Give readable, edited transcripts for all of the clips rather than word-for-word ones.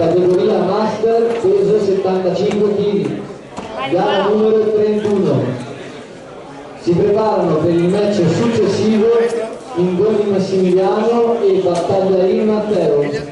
categoria Master, peso 75 kg, gara numero 31. Si preparano per il match successivo Ingoni Massimiliano e Battagliarini Matteo.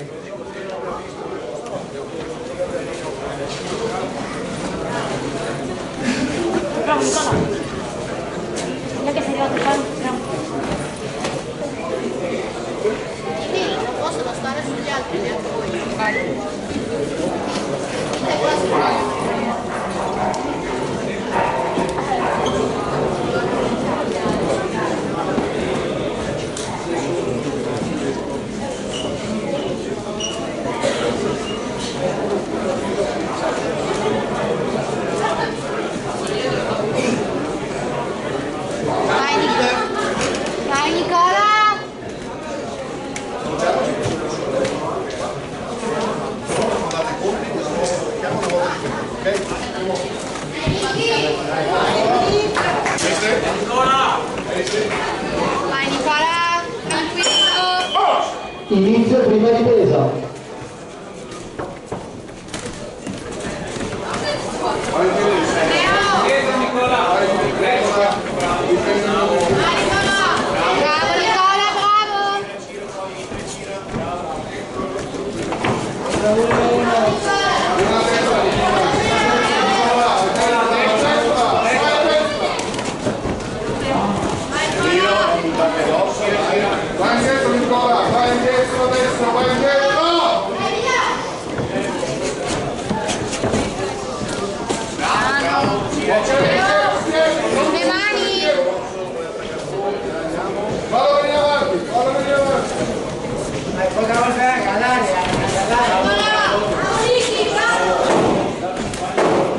Inizio prima ripresa.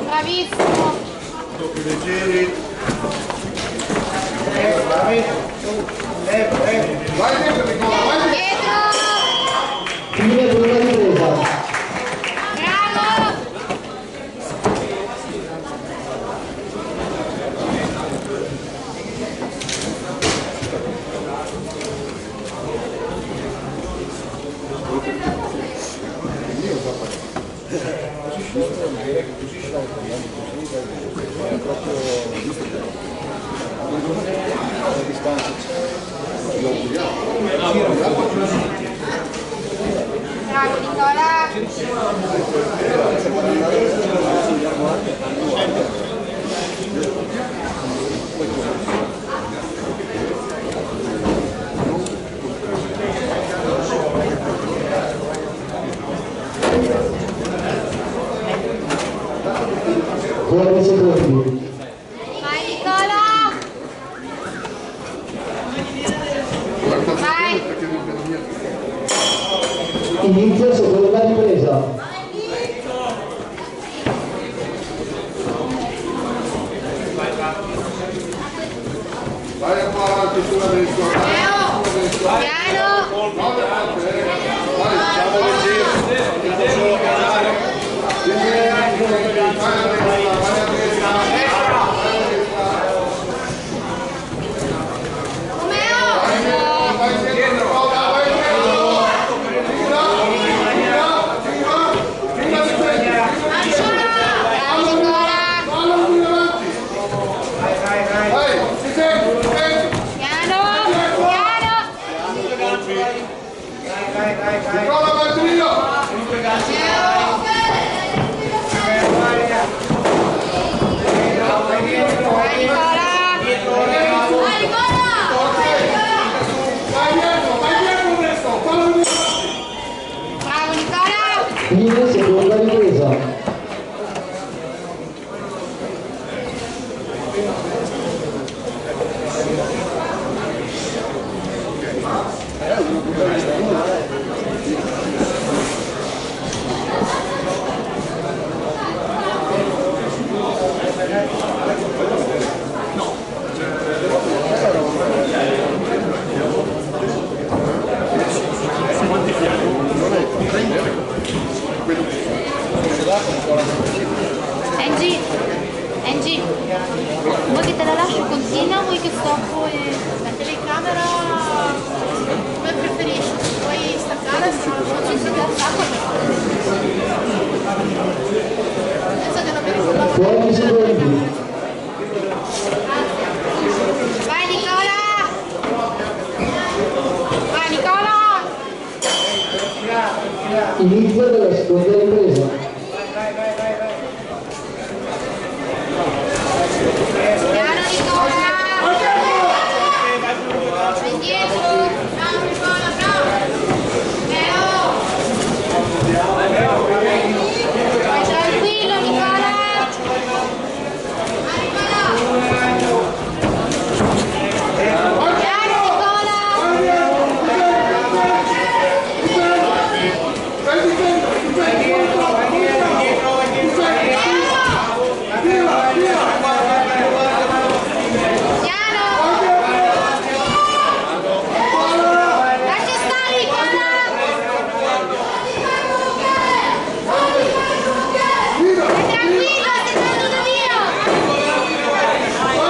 Bravissimo. Leggeri. Vai dentro Nicola, vai Dietro. Fine prima ripresa. Bravo. Bravo Nicola. Buoni secondi. Vai Nicola. Vai. Inizio seconda ripresa. Vai un po' avanti sulla destra. Piano. Vai, siamo leggeri. Devo solo parlare. Nicola Martino! Fine seconda ripresa. Angie, vuoi che te la lascio continua, vuoi che stoppo la telecamera? Come preferisci? Puoi staccare se non lo faccio, si stacca. Inizio della seconda ripresa. Piano Nicola! Indietro! Bravo Nicola, bravo! Leo! Vai tranquillo Nicola! Piano Nicola! Piano! Lascia stare Nicola! Stai tranquillo, stai andando via! Bravo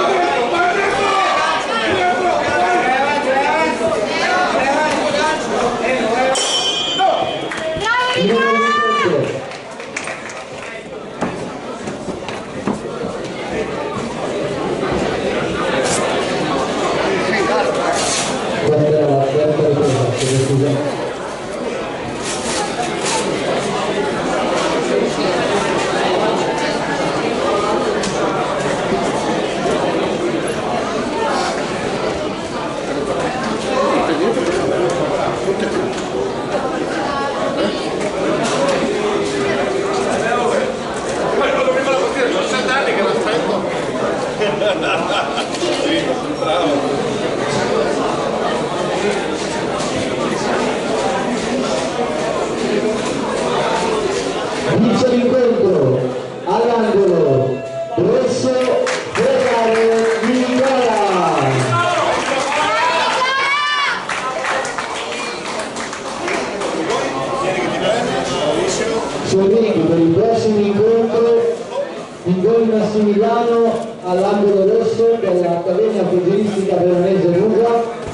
Prima Nicola! ripresa. Questa è la terza ripresa, chiedo scusa. Sono 7 anni che l'aspetto. Inizia l'incontro all'angolo rosso Ferrare Nicola. Soliti per il prossimo incontro Pingoni Massimiliano all'angolo rosso dell'Accademia Pugilistica Veronese Ruga.